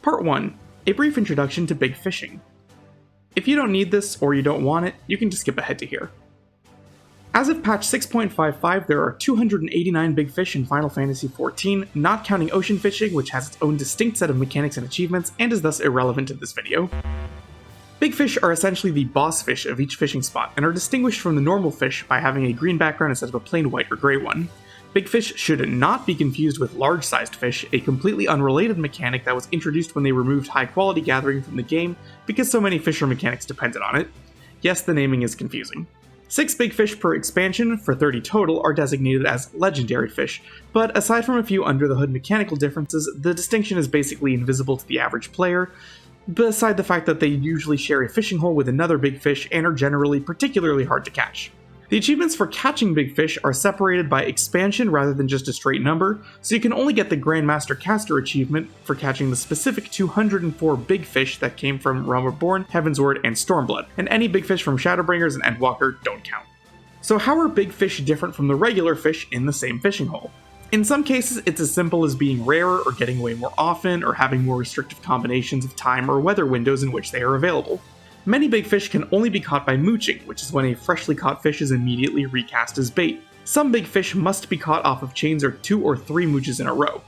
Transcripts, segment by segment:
Part 1. A brief introduction to big fishing. If you don't need this, or you don't want it, you can just skip ahead to here. As of patch 6.55, there are 289 big fish in Final Fantasy XIV, not counting ocean fishing, which has its own distinct set of mechanics and achievements, and is thus irrelevant to this video. Big fish are essentially the boss fish of each fishing spot, and are distinguished from the normal fish by having a green background instead of a plain white or grey one. Big fish should not be confused with large-sized fish, a completely unrelated mechanic that was introduced when they removed high-quality gathering from the game because so many fisher mechanics depended on it. Yes, the naming is confusing. 6 big fish per expansion, for 30 total, are designated as legendary fish, but aside from a few under-the-hood mechanical differences, the distinction is basically invisible to the average player, beside the fact that they usually share a fishing hole with another big fish and are generally particularly hard to catch. The achievements for catching big fish are separated by expansion rather than just a straight number, so you can only get the Grandmaster Caster achievement for catching the specific 204 big fish that came from Realm Reborn, Heavensward, and Stormblood, and any big fish from Shadowbringers and Endwalker don't count. So how are big fish different from the regular fish in the same fishing hole? In some cases, it's as simple as being rarer or getting away more often, or having more restrictive combinations of time or weather windows in which they are available. Many big fish can only be caught by mooching, which is when a freshly caught fish is immediately recast as bait. Some big fish must be caught off of chains or 2 or 3 mooches in a row.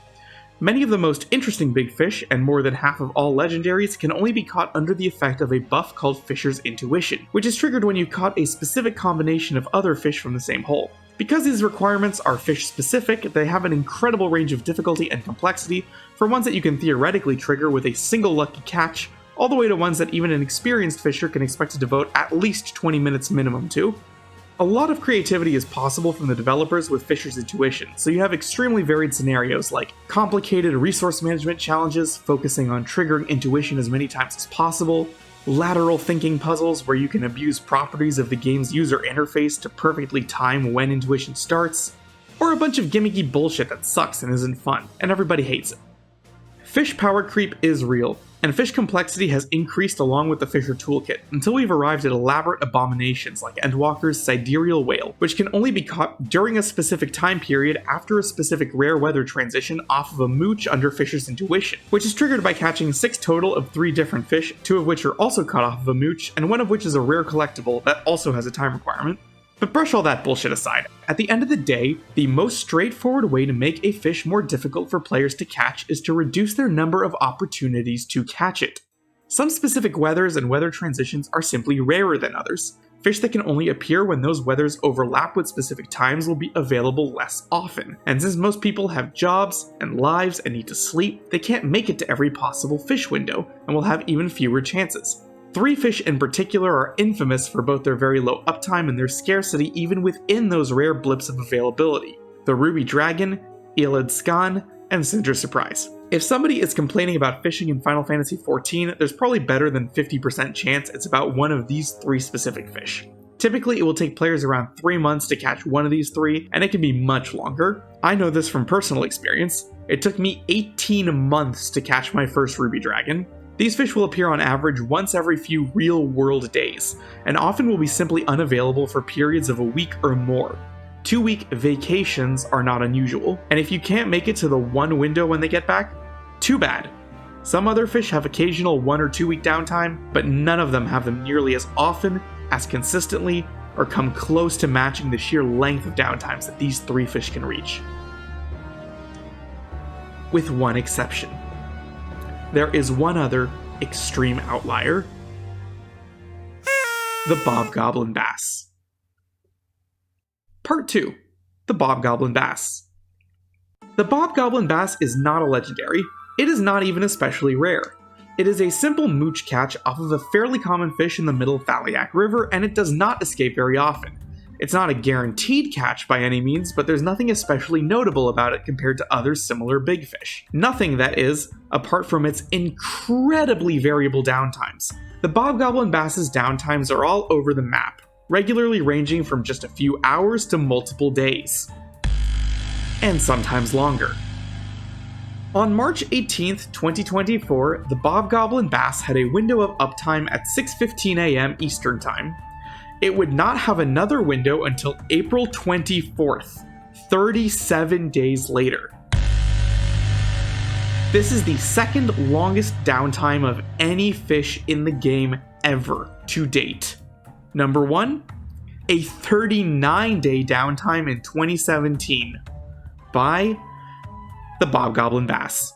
Many of the most interesting big fish, and more than half of all legendaries, can only be caught under the effect of a buff called Fisher's Intuition, which is triggered when you caught a specific combination of other fish from the same hole. Because these requirements are fish-specific, they have an incredible range of difficulty and complexity, for ones that you can theoretically trigger with a single lucky catch, all the way to ones that even an experienced fisher can expect to devote at least 20 minutes minimum to. A lot of creativity is possible from the developers with Fisher's Intuition, so you have extremely varied scenarios like complicated resource management challenges focusing on triggering intuition as many times as possible, lateral thinking puzzles where you can abuse properties of the game's user interface to perfectly time when intuition starts, or a bunch of gimmicky bullshit that sucks and isn't fun, and everybody hates it. Fish power creep is real, and fish complexity has increased along with the Fisher toolkit, until we've arrived at elaborate abominations like Endwalker's Sidereal Whale, which can only be caught during a specific time period after a specific rare weather transition off of a mooch under Fisher's Intuition, which is triggered by catching 6 total of 3 different fish, 2 of which are also caught off of a mooch, and 1 of which is a rare collectible that also has a time requirement. But brush all that bullshit aside. At the end of the day, the most straightforward way to make a fish more difficult for players to catch is to reduce their number of opportunities to catch it. Some specific weathers and weather transitions are simply rarer than others. Fish that can only appear when those weathers overlap with specific times will be available less often, and since most people have jobs and lives and need to sleep, they can't make it to every possible fish window, and will have even fewer chances. 3 fish in particular are infamous for both their very low uptime and their scarcity even within those rare blips of availability: the Ruby Dragon, Eilid Skan, and Cinder Surprise. If somebody is complaining about fishing in Final Fantasy XIV, there's probably better than 50% chance it's about one of these 3 specific fish. Typically, it will take players around 3 months to catch one of these 3, and it can be much longer. I know this from personal experience. It took me 18 months to catch my first Ruby Dragon. These fish will appear on average once every few real-world days, and often will be simply unavailable for periods of a week or more. 2-week vacations are not unusual, and if you can't make it to the 1 window when they get back, too bad. Some other fish have occasional 1 or 2 week downtime, but none of them have them nearly as often, as consistently, or come close to matching the sheer length of downtimes that these 3 fish can reach. With one exception. There is one other extreme outlier: the Bobgoblin Bass. Part 2. The Bobgoblin Bass. The Bobgoblin Bass is not a legendary. It is not even especially rare. It is a simple mooch catch off of a fairly common fish in the middle of Thaliak River, and it does not escape very often. It's not a guaranteed catch by any means, but there's nothing especially notable about it compared to other similar big fish. Nothing, that is, apart from its incredibly variable downtimes. The Bobgoblin Bass's downtimes are all over the map, regularly ranging from just a few hours to multiple days. And sometimes longer. On March 18th, 2024, the Bobgoblin Bass had a window of uptime at 6:15 AM Eastern Time. It would not have another window until April 24th, 37 days later. This is the second longest downtime of any fish in the game ever to date. Number 1, a 39-day downtime in 2017 by the Bobgoblin Bass.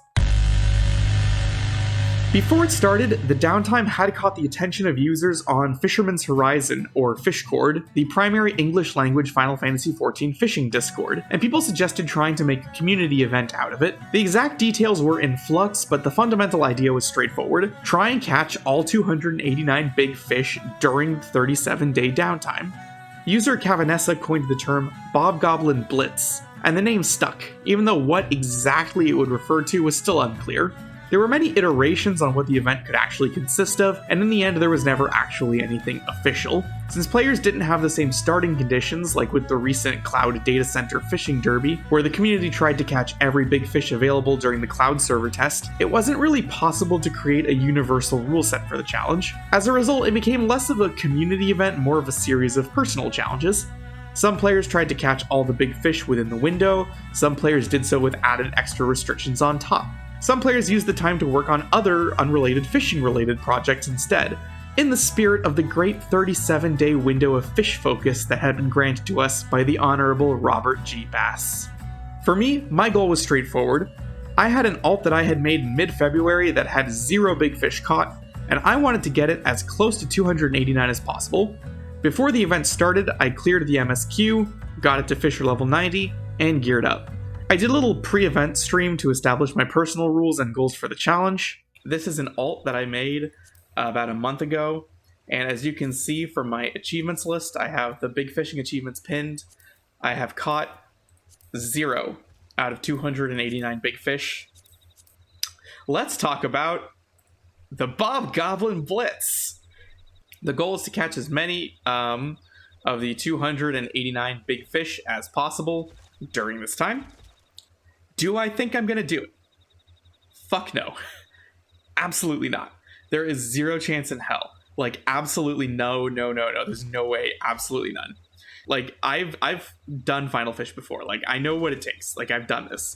Before it started, the downtime had caught the attention of users on Fisherman's Horizon, or Fishcord, the primary English-language Final Fantasy XIV fishing Discord, and people suggested trying to make a community event out of it. The exact details were in flux, but the fundamental idea was straightforward. Try and catch all 289 big fish during the 37-day downtime. User Cavanessa coined the term Bobgoblin Blitz, and the name stuck, even though what exactly it would refer to was still unclear. There were many iterations on what the event could actually consist of, and in the end there was never actually anything official. Since players didn't have the same starting conditions like with the recent Cloud Data Center Fishing Derby, where the community tried to catch every big fish available during the Cloud server test, it wasn't really possible to create a universal rule set for the challenge. As a result, it became less of a community event, more of a series of personal challenges. Some players tried to catch all the big fish within the window, some players did so with added extra restrictions on top. Some players used the time to work on other unrelated fishing-related projects instead, in the spirit of the great 37-day window of fish focus that had been granted to us by the Honorable Robert G. Bass. For me, my goal was straightforward. I had an alt that I had made mid-February that had 0 big fish caught, and I wanted to get it as close to 289 as possible. Before the event started, I cleared the MSQ, got it to Fisher level 90, and geared up. I did a little pre-event stream to establish my personal rules and goals for the challenge. This is an alt that I made about a month ago, and as you can see from my achievements list, I have the big fishing achievements pinned. I have caught 0 out of 289 big fish. Let's talk about the Bobgoblin Blitz. The goal is to catch as many of the 289 big fish as possible during this time. Do I think I'm going to do it? Fuck no. Absolutely not. There is 0 chance in hell. Like, absolutely no. There's no way. Absolutely none. Like, I've done Final Fish before. Like, I know what it takes. Like, I've done this.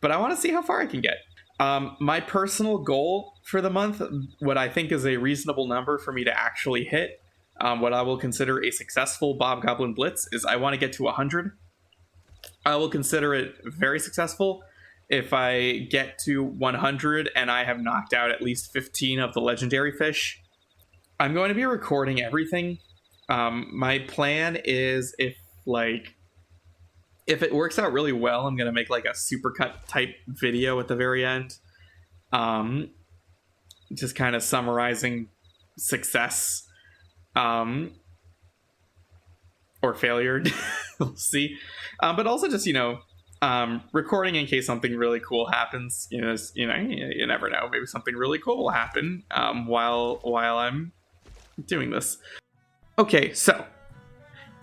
But I want to see how far I can get. My personal goal for the month, what I think is a reasonable number for me to actually hit, what I will consider a successful Bobgoblin Blitz, is I want to get to 100. I will consider it very successful if I get to 100 and I have knocked out at least 15 of the legendary fish. I'm going to be recording everything. My plan is if it works out really well, I'm going to make like a supercut type video at the very end. Just kind of summarizing success or failure. We'll see. But also just, recording in case something really cool happens. You never know. Maybe something really cool will happen while I'm doing this. Okay, so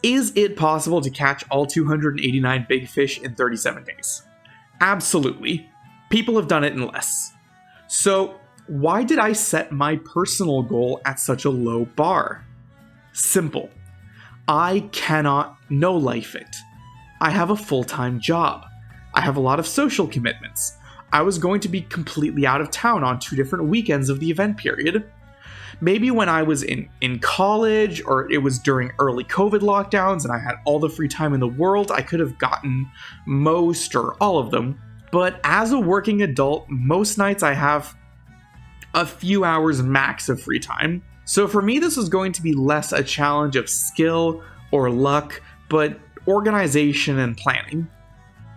is it possible to catch all 289 big fish in 37 days? Absolutely. People have done it in less. So why did I set my personal goal at such a low bar? Simple. I cannot no-life it. I have a full-time job. I have a lot of social commitments. I was going to be completely out of town on 2 different weekends of the event period. Maybe when I was in college, or it was during early COVID lockdowns and I had all the free time in the world, I could have gotten most or all of them. But as a working adult, most nights I have a few hours max of free time. So for me, this was going to be less a challenge of skill or luck, but organization and planning.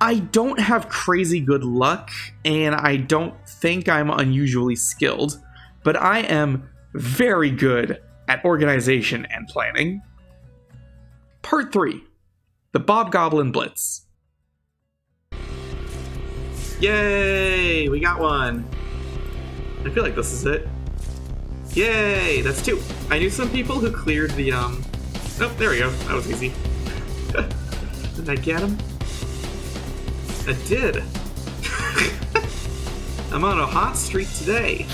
I don't have crazy good luck, and I don't think I'm unusually skilled, but I am very good at organization and planning. Part 3. The Bobgoblin Blitz. Yay! We got one! I feel like this is it. Yay! That's 2. I knew some people who cleared the, Oh, there we go. That was easy. Did I get him? I did. I'm on a hot streak today.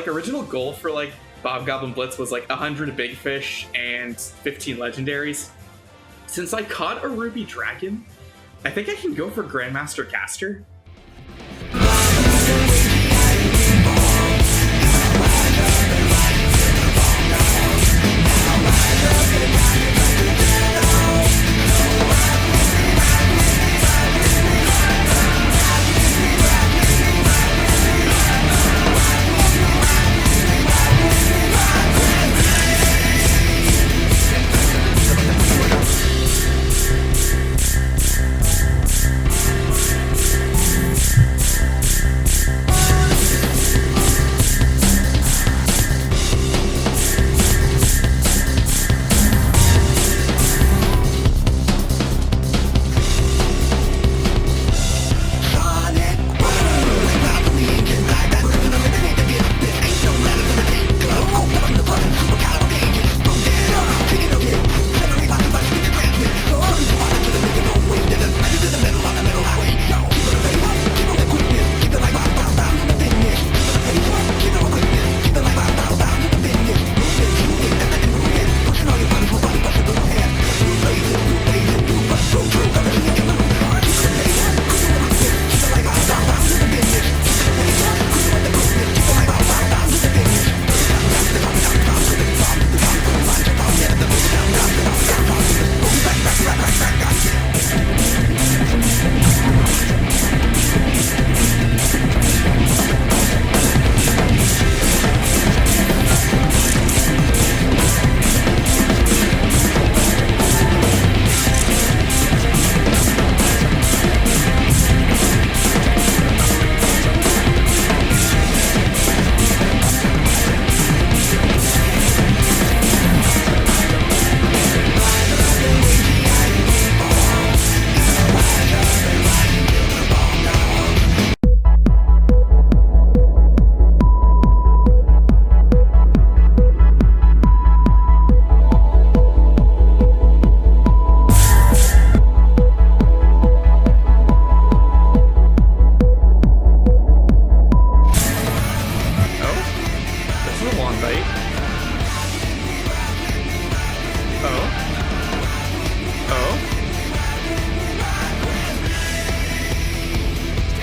like original goal for like Bobgoblin Blitz was like 100 big fish and 15 legendaries. Since I caught a ruby dragon, I think I can go for Grandmaster Caster.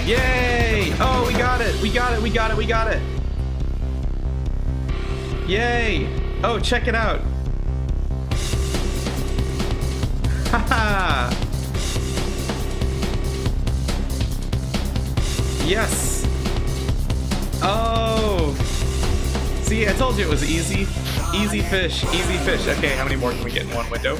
Yay! Oh, we got it! We got it! We got it! We got it! Yay! Oh, check it out! Haha! Yes! Oh! See, I told you it was easy. Easy fish, easy fish. Okay, how many more can we get in one window?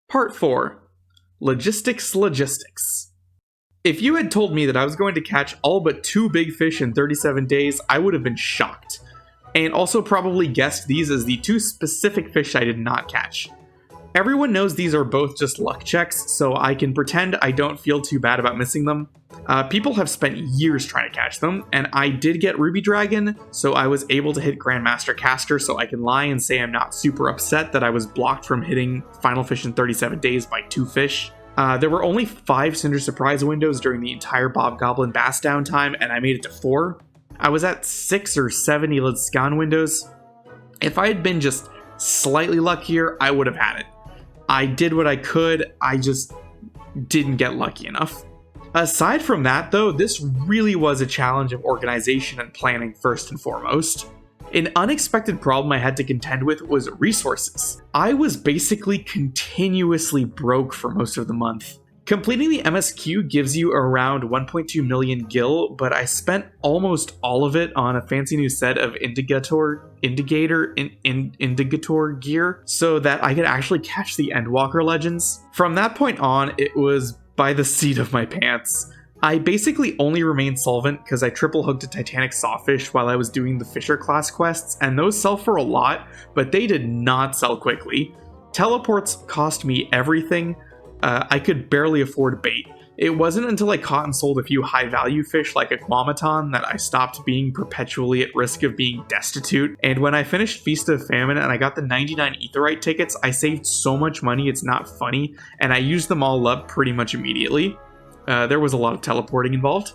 Part 4. Logistics. If you had told me that I was going to catch all but 2 big fish in 37 days, I would have been shocked. And also probably guessed these as the 2 specific fish I did not catch. Everyone knows these are both just luck checks, so I can pretend I don't feel too bad about missing them. People have spent years trying to catch them, and I did get Ruby Dragon, so I was able to hit Grandmaster Caster, so I can lie and say I'm not super upset that I was blocked from hitting Final Fish in 37 days by 2 fish. There were only 5 Cinder Surprise windows during the entire Bobgoblin Bass downtime, and I made it to 4. I was at 6 or 7 Elid Scan windows. If I had been just slightly luckier, I would have had it. I did what I could, I just didn't get lucky enough. Aside from that, though, this really was a challenge of organization and planning first and foremost. An unexpected problem I had to contend with was resources. I was basically continuously broke for most of the month. Completing the MSQ gives you around 1.2 million gil, but I spent almost all of it on a fancy new set of indicator gear so that I could actually catch the Endwalker legends. From that point on, it was by the seat of my pants. I basically only remained solvent because I triple hooked a Titanic sawfish while I was doing the Fisher class quests, and those sell for a lot, but they did not sell quickly. Teleports cost me everything. I could barely afford bait. It wasn't until I caught and sold a few high-value fish like a Guamaton that I stopped being perpetually at risk of being destitute, and when I finished Feast of Famine and I got the 99 Aetheryte tickets, I saved so much money it's not funny, and I used them all up pretty much immediately. There was a lot of teleporting involved.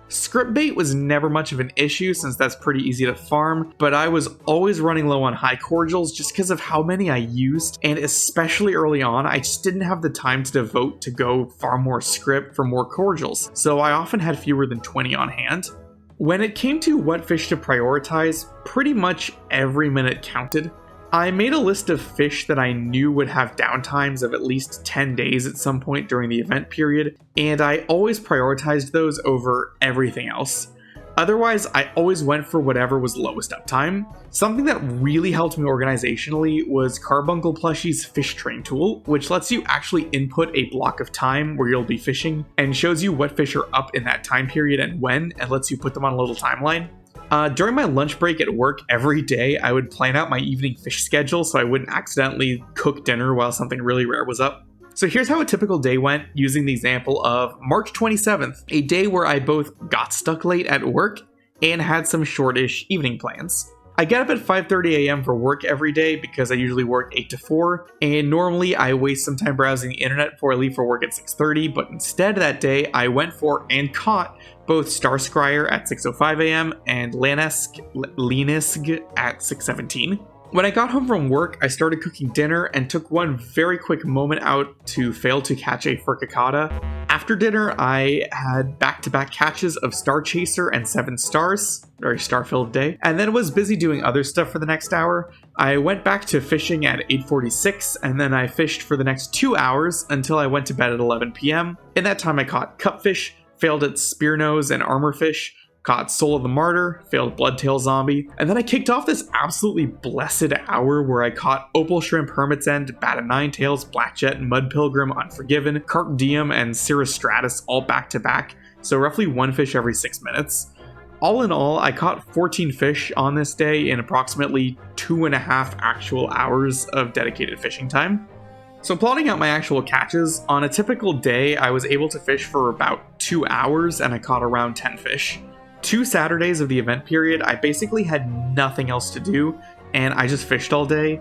Script bait was never much of an issue since that's pretty easy to farm, but I was always running low on high cordials just because of how many I used, and especially early on, I just didn't have the time to devote to go farm more script for more cordials, so I often had fewer than 20 on hand. When it came to what fish to prioritize, pretty much every minute counted. I made a list of fish that I knew would have downtimes of at least 10 days at some point during the event period, and I always prioritized those over everything else. Otherwise, I always went for whatever was lowest uptime. Something that really helped me organizationally was Carbuncle Plushie's Fish Train tool, which lets you actually input a block of time where you'll be fishing, and shows you what fish are up in that time period and when, and lets you put them on a little timeline. During my lunch break at work every day, I would plan out my evening fish schedule so I wouldn't accidentally cook dinner while something really rare was up. So here's how a typical day went using the example of March 27th, a day where I both got stuck late at work and had some shortish evening plans. I get up at 5:30 a.m. for work every day because I usually work 8 to 4, and normally I waste some time browsing the internet before I leave for work at 6:30, but instead that day I went for and caught both Star Scryer at 6:05 a.m. and Lenisk at 6:17. When I got home from work, I started cooking dinner and took one very quick moment out to fail to catch a furcicata. After dinner, I had back-to-back catches of Star Chaser and 7 stars, very star-filled day, and then was busy doing other stuff for the next hour. I went back to fishing at 8:46, and then I fished for the next 2 hours until I went to bed at 11 p.m. In that time, I caught cupfish, failed at spearnose and armorfish, caught Soul of the Martyr, failed Bloodtail Zombie, and then I kicked off this absolutely blessed hour where I caught Opal Shrimp, Hermit's End, Bat of Nine Tails, Blackjet, Mud Pilgrim, Unforgiven, Carp Diem, and Cirrus Stratus all back to back, so roughly one fish every 6 minutes. All in all, I caught 14 fish on this day in approximately 2.5 actual hours of dedicated fishing time. So plotting out my actual catches, on a typical day I was able to fish for about 2 hours and I caught around 10 fish. 2 Saturdays of the event period, I basically had nothing else to do, and I just fished all day,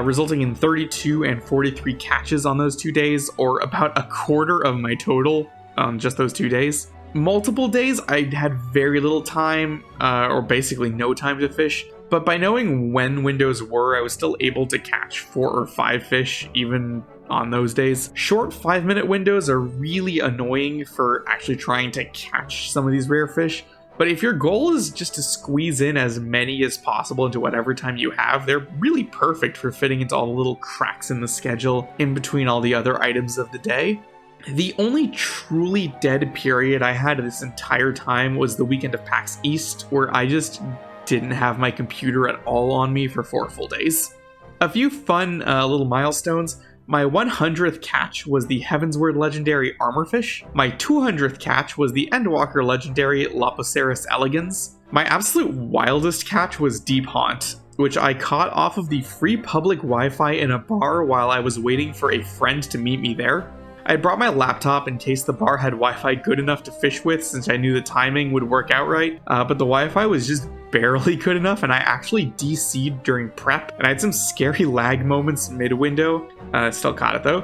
resulting in 32 and 43 catches on those 2 days, or about a quarter of my total on just those 2 days. Multiple days, I had very little time, or basically no time to fish, but by knowing when windows were, I was still able to catch 4 or 5 fish, even on those days. Short 5-minute windows are really annoying for actually trying to catch some of these rare fish. But if your goal is just to squeeze in as many as possible into whatever time you have, they're really perfect for fitting into all the little cracks in the schedule in between all the other items of the day. The only truly dead period I had this entire time was the weekend of PAX East, where I just didn't have my computer at all on me for 4 full days. A few fun little milestones. My 100th catch was the Heavensward legendary Armorfish. My 200th catch was the Endwalker legendary Lopoceros elegans. My absolute wildest catch was Deep Haunt, which I caught off of the free public Wi-Fi in a bar while I was waiting for a friend to meet me there. I had brought my laptop in case the bar had Wi-Fi good enough to fish with, since I knew the timing would work out right, but the Wi-Fi was just barely good enough, and I actually DC'd during prep, and I had some scary lag moments mid-window. Still caught it though.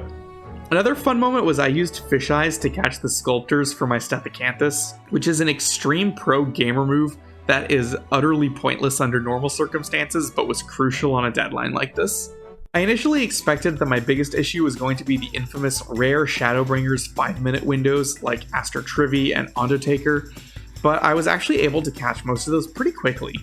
Another fun moment was I used fish eyes to catch the sculptors for my Stephacanthus, which is an extreme pro gamer move that is utterly pointless under normal circumstances, but was crucial on a deadline like this. I initially expected that my biggest issue was going to be the infamous rare Shadowbringers 5-minute windows like Aster Trivi and Undertaker, but I was actually able to catch most of those pretty quickly.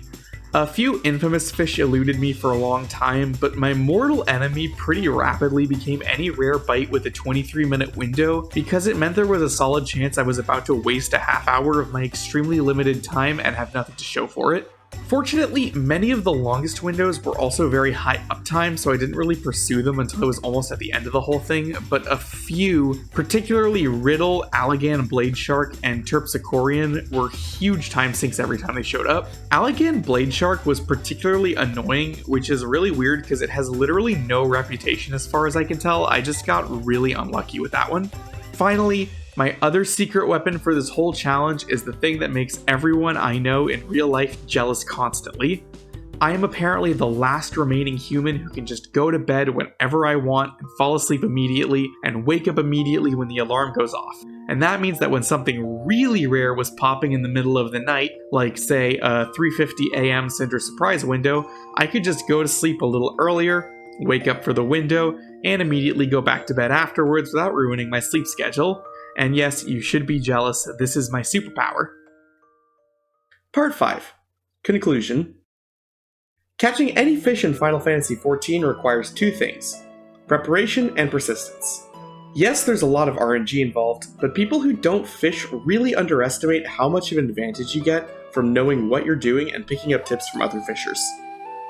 A few infamous fish eluded me for a long time, but my mortal enemy pretty rapidly became any rare bite with a 23-minute window, because it meant there was a solid chance I was about to waste a half hour of my extremely limited time and have nothing to show for it. Fortunately, many of the longest windows were also very high uptime, so I didn't really pursue them until I was almost at the end of the whole thing, but a few, particularly Riddle, Allagan Blade Shark, and Terpsichorean, were huge time sinks every time they showed up. Allagan Blade Shark was particularly annoying, which is really weird because it has literally no reputation as far as I can tell. I just got really unlucky with that one. Finally, my other secret weapon for this whole challenge is the thing that makes everyone I know in real life jealous constantly. I am apparently the last remaining human who can just go to bed whenever I want and fall asleep immediately and wake up immediately when the alarm goes off. And that means that when something really rare was popping in the middle of the night, like say a 3:50 a.m. Cinder surprise window, I could just go to sleep a little earlier, wake up for the window, and immediately go back to bed afterwards without ruining my sleep schedule. And yes, you should be jealous, this is my superpower. Part 5. Conclusion. Catching any fish in Final Fantasy XIV requires two things: preparation and persistence. Yes, there's a lot of RNG involved, but people who don't fish really underestimate how much of an advantage you get from knowing what you're doing and picking up tips from other fishers.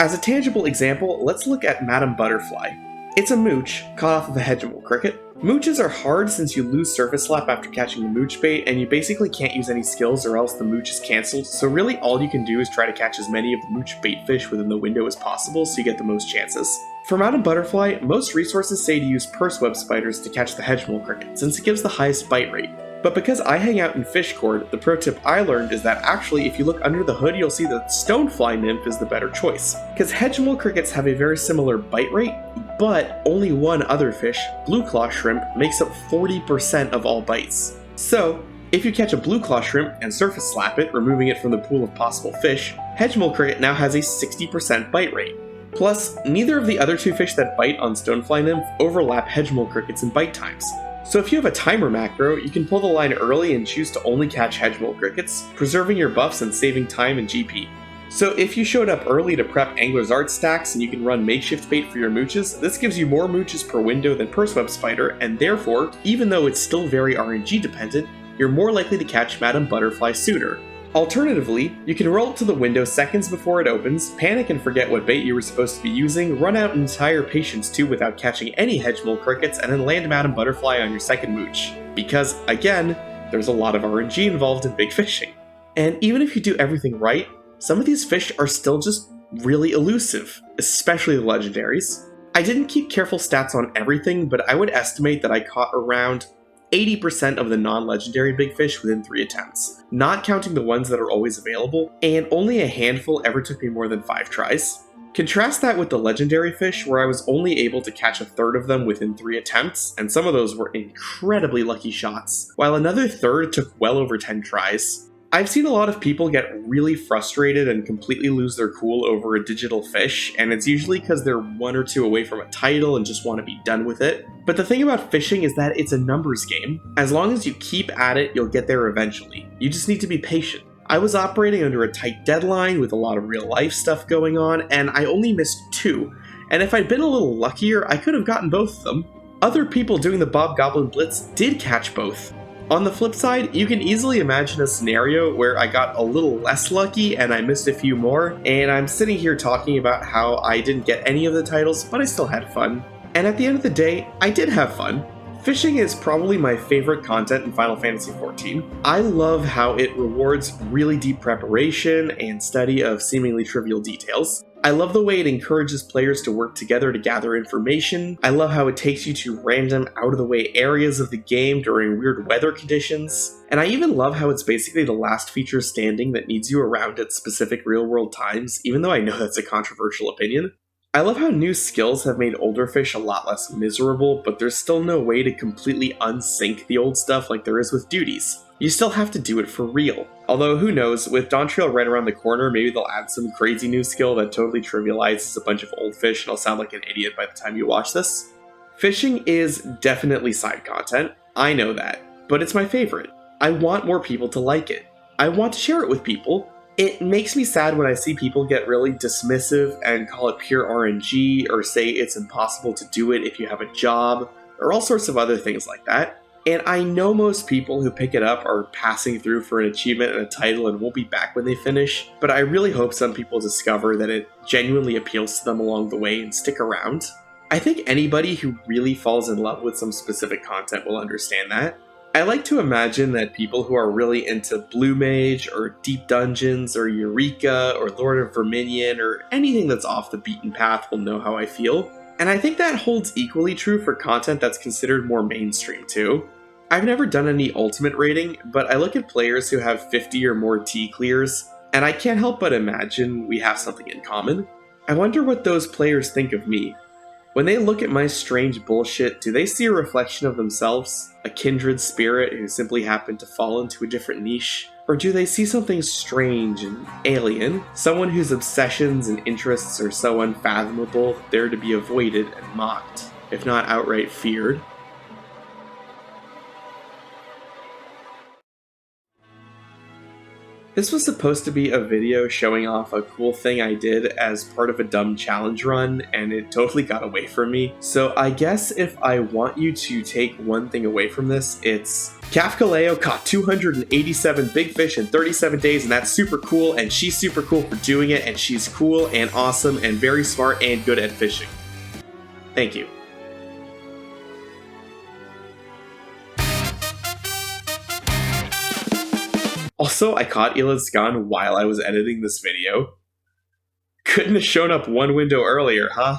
As a tangible example, let's look at Madam Butterfly. It's a mooch caught off of a Hedgemole cricket. Mooches are hard since you lose surface slap after catching the mooch bait, and you basically can't use any skills or else the mooch is cancelled, so really all you can do is try to catch as many of the mooch bait fish within the window as possible so you get the most chances. For Madam Butterfly, most resources say to use purse web spiders to catch the Hedgemole cricket, since it gives the highest bite rate. But because I hang out in Fishcord, the pro tip I learned is that actually if you look under the hood you'll see that Stonefly Nymph is the better choice, because Hedgemole crickets have a very similar bite rate, but only one other fish, Blue Claw Shrimp, makes up 40% of all bites. So, if you catch a Blue Claw Shrimp and surface slap it, removing it from the pool of possible fish, Hedgemole cricket now has a 60% bite rate. Plus, neither of the other two fish that bite on Stonefly Nymph overlap Hedgemole crickets in bite times. So if you have a timer macro, you can pull the line early and choose to only catch Hedgemole crickets, preserving your buffs and saving time and GP. So if you showed up early to prep Angler's Art stacks and you can run makeshift bait for your mooches, this gives you more mooches per window than Purseweb Spider, and therefore, even though it's still very RNG dependent, you're more likely to catch Madam Butterfly sooner. Alternatively, you can roll up to the window seconds before it opens, panic and forget what bait you were supposed to be using, run out an entire Patience tube without catching any Hedgemole crickets, and then land Madam Butterfly on your second mooch. Because, again, there's a lot of RNG involved in big fishing. And even if you do everything right, some of these fish are still just really elusive, especially the legendaries. I didn't keep careful stats on everything, but I would estimate that I caught around 80% of the non-legendary big fish within 3 attempts, not counting the ones that are always available, and only a handful ever took me more than 5 tries. Contrast that with the legendary fish, where I was only able to catch a third of them within 3 attempts, and some of those were incredibly lucky shots, while another third took well over 10 tries. I've seen a lot of people get really frustrated and completely lose their cool over a digital fish, and it's usually because they're 1 or 2 away from a title and just want to be done with it. But the thing about fishing is that it's a numbers game. As long as you keep at it, you'll get there eventually. You just need to be patient. I was operating under a tight deadline with a lot of real life stuff going on, and I only missed 2. And if I'd been a little luckier, I could have gotten both of them. Other people doing the Bobgoblin Blitz did catch both. On the flip side, you can easily imagine a scenario where I got a little less lucky and I missed a few more, and I'm sitting here talking about how I didn't get any of the titles, but I still had fun. And at the end of the day, I did have fun. Fishing is probably my favorite content in Final Fantasy XIV. I love how it rewards really deep preparation and study of seemingly trivial details. I love the way it encourages players to work together to gather information. I love how it takes you to random, out-of-the-way areas of the game during weird weather conditions. And I even love how it's basically the last feature standing that needs you around at specific real-world times, even though I know that's a controversial opinion. I love how new skills have made older fish a lot less miserable, but there's still no way to completely unsync the old stuff like there is with duties. You still have to do it for real. Although who knows, with Dawntrail right around the corner, maybe they'll add some crazy new skill that totally trivializes a bunch of old fish and I'll sound like an idiot by the time you watch this. Fishing is definitely side content, I know that, but it's my favorite. I want more people to like it. I want to share it with people. It makes me sad when I see people get really dismissive and call it pure RNG or say it's impossible to do it if you have a job or all sorts of other things like that. And I know most people who pick it up are passing through for an achievement and a title and won't be back when they finish, but I really hope some people discover that it genuinely appeals to them along the way and stick around. I think anybody who really falls in love with some specific content will understand that. I like to imagine that people who are really into Blue Mage, or Deep Dungeons, or Eureka, or Lord of Verminion, or anything that's off the beaten path will know how I feel. And I think that holds equally true for content that's considered more mainstream too. I've never done any ultimate rating, but I look at players who have 50 or more T clears, and I can't help but imagine we have something in common. I wonder what those players think of me. When they look at my strange bullshit, do they see a reflection of themselves? A kindred spirit who simply happened to fall into a different niche? Or do they see something strange and alien? Someone whose obsessions and interests are so unfathomable that they're to be avoided and mocked, if not outright feared? This was supposed to be a video showing off a cool thing I did as part of a dumb challenge run, and it totally got away from me. So I guess if I want you to take one thing away from this, it's Kafkaleo caught 287 big fish in 37 days, and that's super cool, and she's super cool for doing it, and she's cool and awesome and very smart and good at fishing. Thank you. Also, I caught Elad's gun while I was editing this video. Couldn't have shown up one window earlier, huh?